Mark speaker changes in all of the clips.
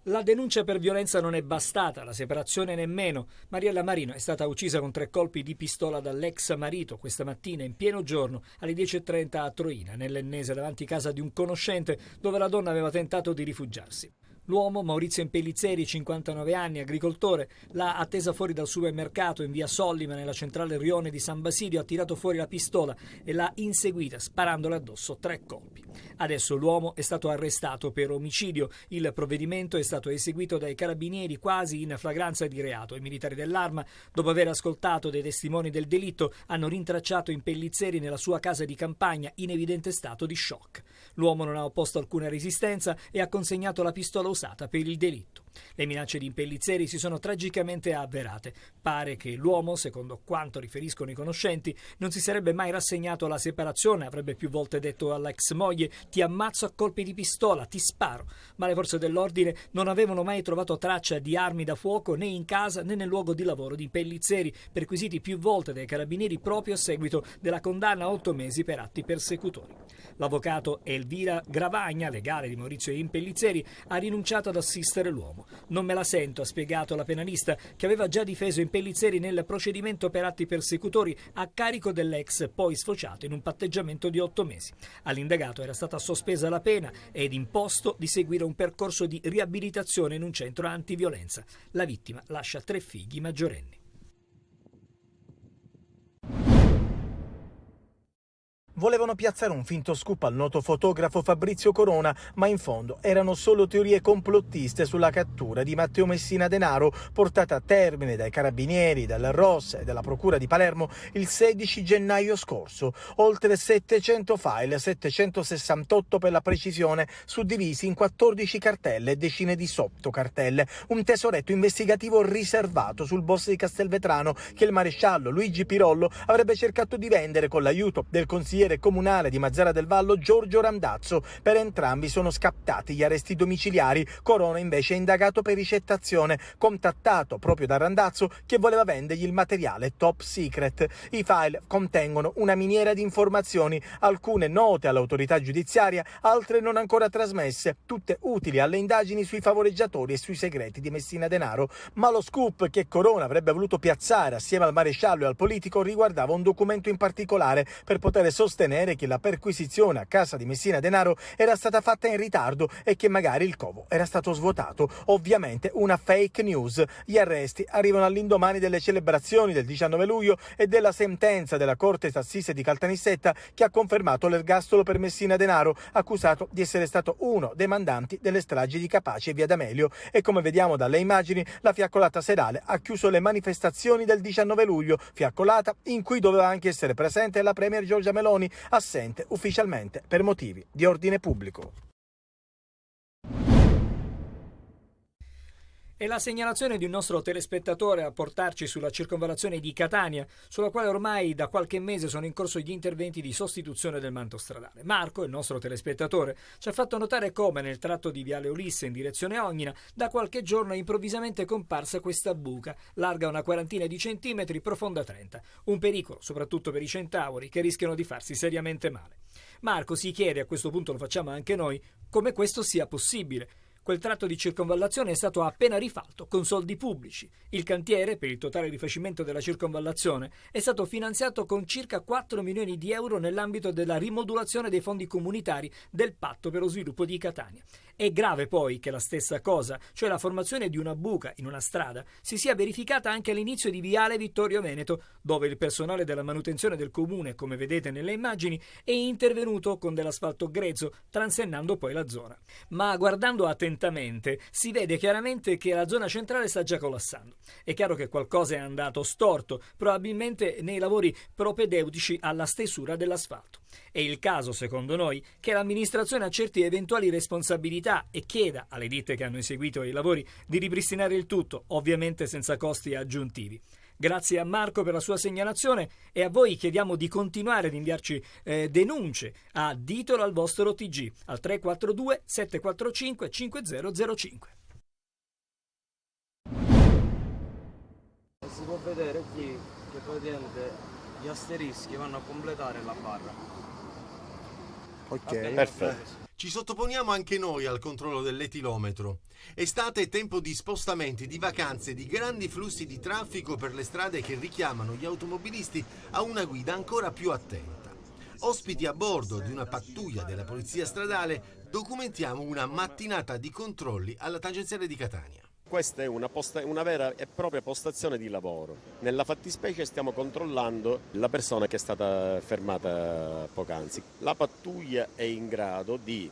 Speaker 1: La denuncia per violenza non è bastata, la separazione nemmeno. Mariella Marino è stata uccisa con 3 colpi di pistola dall'ex marito questa mattina in pieno giorno alle 10:30 a Troina, nell'Ennese, davanti casa di un conoscente dove la donna aveva tentato di rifugiarsi. L'uomo, Maurizio Impellizzeri, 59 anni, agricoltore, l'ha attesa fuori dal supermercato in via Sollima, nella centrale Rione di San Basilio, ha tirato fuori la pistola e l'ha inseguita sparandole addosso 3 colpi. Adesso l'uomo è stato arrestato per omicidio. Il provvedimento è stato eseguito dai carabinieri quasi in flagranza di reato. I militari dell'Arma, dopo aver ascoltato dei testimoni del delitto, hanno rintracciato Impellizzeri nella sua casa di campagna in evidente stato di shock. L'uomo non ha opposto alcuna resistenza e ha consegnato la pistola usata per il delitto. Le minacce di Impellizzeri si sono tragicamente avverate. Pare che l'uomo, secondo quanto riferiscono i conoscenti, non si sarebbe mai rassegnato alla separazione, avrebbe più volte detto alla ex moglie: ti ammazzo a colpi di pistola, ti sparo. Ma le forze dell'ordine non avevano mai trovato traccia di armi da fuoco né in casa né nel luogo di lavoro di Impellizzeri, perquisiti più volte dai carabinieri proprio a seguito della condanna a 8 mesi per atti persecutori. L'avvocato Elvira Gravagna, legale di Maurizio Impellizzeri, ha rinunciato ad assistere l'uomo. Non me la sento, ha spiegato la penalista, che aveva già difeso Impellizzeri nel procedimento per atti persecutori a carico dell'ex, poi sfociato in un patteggiamento di 8 mesi. All'indagato era stata sospesa la pena ed imposto di seguire un percorso di riabilitazione in un centro antiviolenza. La vittima lascia 3 figli maggiorenni.
Speaker 2: Volevano piazzare un finto scoop al noto fotografo Fabrizio Corona, ma in fondo erano solo teorie complottiste sulla cattura di Matteo Messina Denaro, portata a termine dai carabinieri, dal ROS e dalla Procura di Palermo il 16 gennaio scorso. Oltre 700 file, 768 per la precisione, suddivisi in 14 cartelle e decine di sottocartelle. Un tesoretto investigativo riservato sul boss di Castelvetrano che il maresciallo Luigi Pirollo avrebbe cercato di vendere con l'aiuto del consigliere comunale di Mazara del Vallo Giorgio Randazzo. Per entrambi sono scattati gli arresti domiciliari. Corona invece è indagato per ricettazione, contattato proprio da Randazzo che voleva vendergli il materiale top secret. I file contengono una miniera di informazioni, alcune note all'autorità giudiziaria, altre non ancora trasmesse, tutte utili alle indagini sui favoreggiatori e sui segreti di Messina Denaro. Ma lo scoop che Corona avrebbe voluto piazzare assieme al maresciallo e al politico riguardava un documento in particolare per poter sostenere che la perquisizione a casa di Messina Denaro era stata fatta in ritardo e che magari il covo era stato svuotato. Ovviamente una fake news. Gli arresti arrivano all'indomani delle celebrazioni del 19 luglio e della sentenza della Corte d'Assise di Caltanissetta che ha confermato l'ergastolo per Messina Denaro, accusato di essere stato uno dei mandanti delle stragi di Capaci e Via D'Amelio. E come vediamo dalle immagini, la fiaccolata serale ha chiuso le manifestazioni del 19 luglio, fiaccolata in cui doveva anche essere presente la premier Giorgia Meloni, assente ufficialmente per motivi di ordine pubblico.
Speaker 1: È la segnalazione di un nostro telespettatore a portarci sulla circonvallazione di Catania, sulla quale ormai da qualche mese sono in corso gli interventi di sostituzione del manto stradale. Marco, il nostro telespettatore, ci ha fatto notare come nel tratto di Viale Ulisse in direzione Ognina da qualche giorno è improvvisamente comparsa questa buca, larga una quarantina di centimetri, profonda 30. Un pericolo, soprattutto per i centauri, che rischiano di farsi seriamente male. Marco si chiede, a questo punto lo facciamo anche noi, come questo sia possibile. Quel tratto di circonvallazione è stato appena rifatto con soldi pubblici. Il cantiere, per il totale rifacimento della circonvallazione, è stato finanziato con circa 4 milioni di euro nell'ambito della rimodulazione dei fondi comunitari del Patto per lo Sviluppo di Catania. È grave poi che la stessa cosa, cioè la formazione di una buca in una strada, si sia verificata anche all'inizio di Viale Vittorio Veneto, dove il personale della manutenzione del comune, come vedete nelle immagini, è intervenuto con dell'asfalto grezzo, transennando poi la zona. Ma guardando attentamente si vede chiaramente che la zona centrale sta già collassando. È chiaro che qualcosa è andato storto, probabilmente nei lavori propedeutici alla stesura dell'asfalto. È il caso, secondo noi, che l'amministrazione accerti eventuali responsabilità e chieda alle ditte che hanno eseguito i lavori di ripristinare il tutto, ovviamente senza costi aggiuntivi. Grazie a Marco per la sua segnalazione e a voi chiediamo di continuare ad inviarci denunce a Ditelo al vostro TG al 342 745 5005.
Speaker 3: Si può vedere qui che praticamente gli asterischi vanno a completare la barra.
Speaker 2: Ok,
Speaker 4: perfetto. Ci sottoponiamo anche noi al controllo dell'etilometro. Estate è tempo di spostamenti, di vacanze, di grandi flussi di traffico per le strade che richiamano gli automobilisti a una guida ancora più attenta. Ospiti a bordo di una pattuglia della polizia stradale, documentiamo una mattinata di controlli alla tangenziale di Catania.
Speaker 5: Questa è una vera e propria postazione di lavoro. Nella fattispecie stiamo controllando la persona che è stata fermata poc'anzi. La pattuglia è in grado di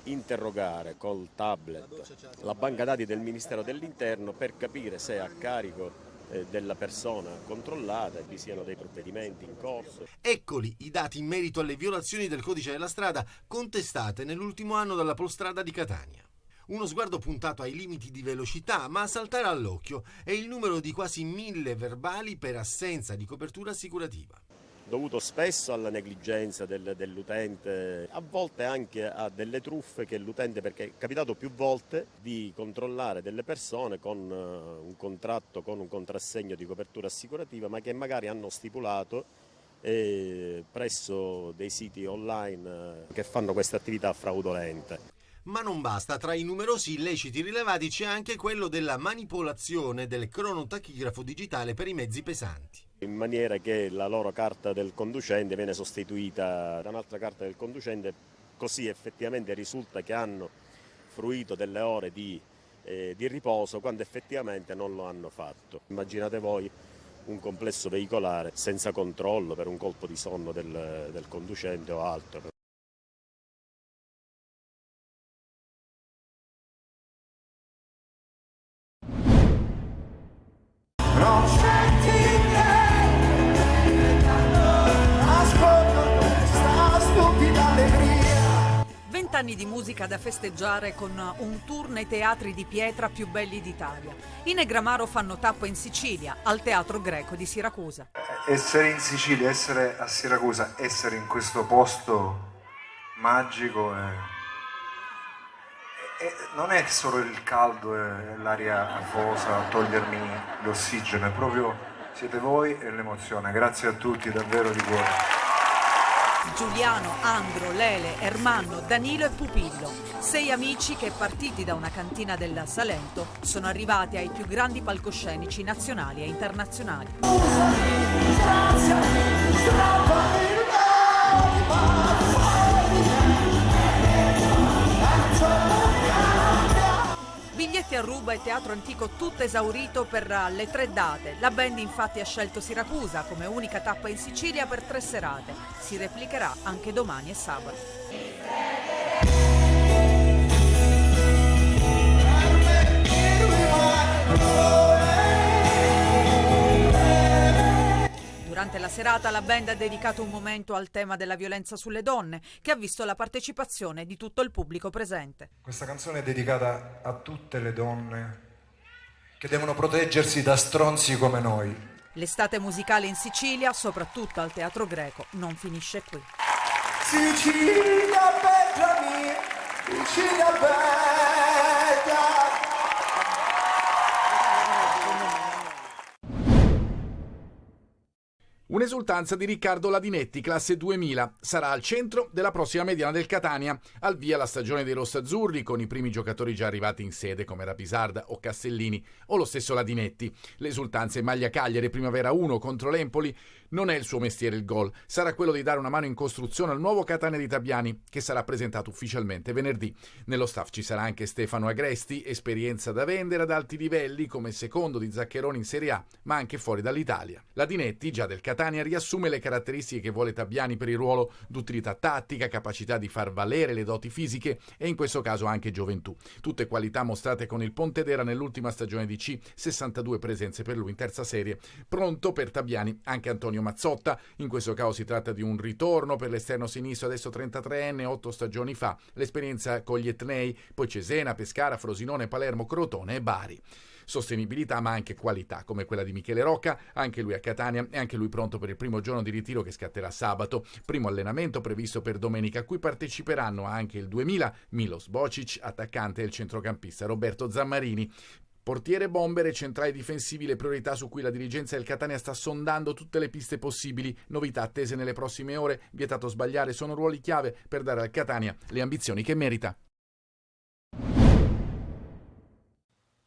Speaker 5: interrogare col tablet la banca dati del Ministero dell'Interno per capire se è a carico della persona controllata e vi siano dei provvedimenti in corso.
Speaker 4: Eccoli i dati in merito alle violazioni del codice della strada contestate nell'ultimo anno dalla Polstrada di Catania. Uno sguardo puntato ai limiti di velocità, ma a saltare all'occhio è il numero di quasi 1000 verbali per assenza di copertura assicurativa.
Speaker 5: Dovuto spesso alla negligenza dell'utente, a volte anche a delle truffe che l'utente, perché è capitato più volte di controllare delle persone con un contratto, con un contrassegno di copertura assicurativa, ma che magari hanno stipulato presso dei siti online che fanno questa attività fraudolenta.
Speaker 4: Ma non basta, tra i numerosi illeciti rilevati c'è anche quello della manipolazione del cronotachigrafo digitale per i mezzi pesanti.
Speaker 5: In maniera che la loro carta del conducente viene sostituita da un'altra carta del conducente, così effettivamente risulta che hanno fruito delle ore di riposo quando effettivamente non lo hanno fatto. Immaginate voi un complesso veicolare senza controllo per un colpo di sonno del conducente o altro.
Speaker 6: Anni di musica da festeggiare con un tour nei teatri di pietra più belli d'Italia. I Negramaro fanno tappa in Sicilia, al Teatro Greco di Siracusa.
Speaker 7: Essere in Sicilia, essere a Siracusa, essere in questo posto magico non è solo il caldo e l'aria afosa a togliermi l'ossigeno, è proprio siete voi e l'emozione. Grazie a tutti, davvero di cuore.
Speaker 6: Giuliano, Andro, Lele, Ermanno, Danilo e Pupillo. 6 amici che, partiti da una cantina del Salento, sono arrivati ai più grandi palcoscenici nazionali e internazionali. Biglietti a ruba e teatro antico tutto esaurito per le 3 date. La band infatti ha scelto Siracusa come unica tappa in Sicilia per 3 serate. Si replicherà anche domani e sabato. Durante la serata la band ha dedicato un momento al tema della violenza sulle donne, che ha visto la partecipazione di tutto il pubblico presente.
Speaker 7: Questa canzone è dedicata a tutte le donne che devono proteggersi da stronzi come noi.
Speaker 6: L'estate musicale in Sicilia, soprattutto al Teatro Greco, non finisce qui.
Speaker 7: Sicilia bella mia, Sicilia bella.
Speaker 8: Un'esultanza di Riccardo Ladinetti, classe 2000, sarà al centro della prossima mediana del Catania. Al via la stagione dei rossazzurri con i primi giocatori già arrivati in sede come Rapisarda o Castellini o lo stesso Ladinetti. L'esultanza in maglia Cagliari, primavera 1 contro l'Empoli. Non è il suo mestiere il gol, sarà quello di dare una mano in costruzione al nuovo Catania di Tabiani, che sarà presentato ufficialmente venerdì. Nello staff ci sarà anche Stefano Agresti, esperienza da vendere ad alti livelli come secondo di Zaccheroni in Serie A, ma anche fuori dall'Italia. Ladinetti, già del Catania, riassume le caratteristiche che vuole Tabiani per il ruolo d'utilità tattica, capacità di far valere le doti fisiche e in questo caso anche gioventù. Tutte qualità mostrate con il Pontedera nell'ultima stagione di C, 62 presenze per lui in terza serie. Pronto per Tabiani anche Antonio Mazzotta, in questo caso si tratta di un ritorno per l'esterno sinistro, adesso 33enne, 8 stagioni fa, l'esperienza con gli etnei, poi Cesena, Pescara, Frosinone, Palermo, Crotone e Bari. Sostenibilità ma anche qualità come quella di Michele Rocca, anche lui a Catania e anche lui pronto per il primo giorno di ritiro che scatterà sabato. Primo allenamento previsto per domenica a cui parteciperanno anche il 2000 Milos Bocic, attaccante, e il centrocampista Roberto Zammarini. Portiere, bomber e centrali difensivi, le priorità su cui la dirigenza del Catania sta sondando tutte le piste possibili. Novità attese nelle prossime ore, vietato sbagliare, sono ruoli chiave per dare al Catania le ambizioni che merita.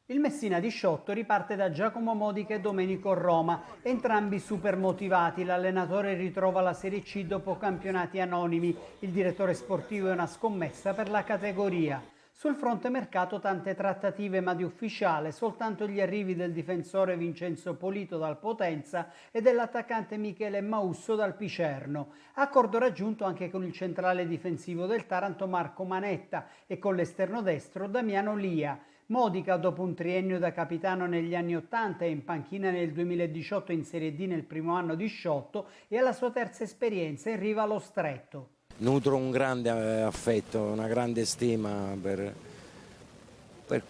Speaker 9: Il Messina di Sciotto riparte da Giacomo Modica e Domenico Roma, entrambi super motivati. L'allenatore ritrova la Serie C dopo campionati anonimi. Il direttore sportivo è una scommessa per la categoria. Sul fronte mercato tante trattative, ma di ufficiale soltanto gli arrivi del difensore Vincenzo Polito dal Potenza e dell'attaccante Michele Mausso dal Picerno. Accordo raggiunto anche con il centrale difensivo del Taranto Marco Manetta e con l'esterno destro Damiano Lia. Modica, dopo un triennio da capitano negli anni 80 e in panchina nel 2018 in Serie D nel primo anno di Sciotto, e alla sua terza esperienza in riva allo Stretto.
Speaker 10: Nutro un grande affetto, una grande stima per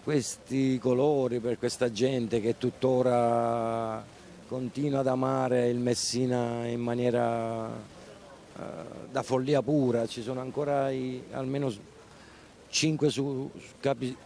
Speaker 10: questi colori, per questa gente che tuttora continua ad amare il Messina in maniera da follia pura. Ci sono ancora almeno 5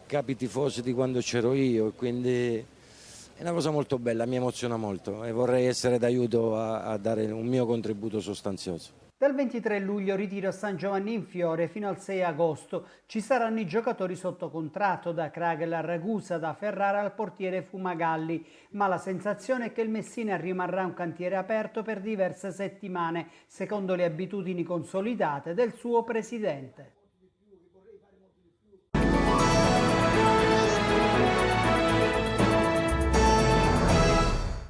Speaker 10: capi tifosi di quando c'ero io, quindi è una cosa molto bella, mi emoziona molto e vorrei essere d'aiuto a dare un mio contributo sostanzioso.
Speaker 9: Dal 23 luglio ritiro a San Giovanni in Fiore fino al 6 agosto. Ci saranno i giocatori sotto contratto, da Kragel a Ragusa, da Ferrara al portiere Fumagalli, ma la sensazione è che il Messina rimarrà un cantiere aperto per diverse settimane, secondo le abitudini consolidate del suo presidente.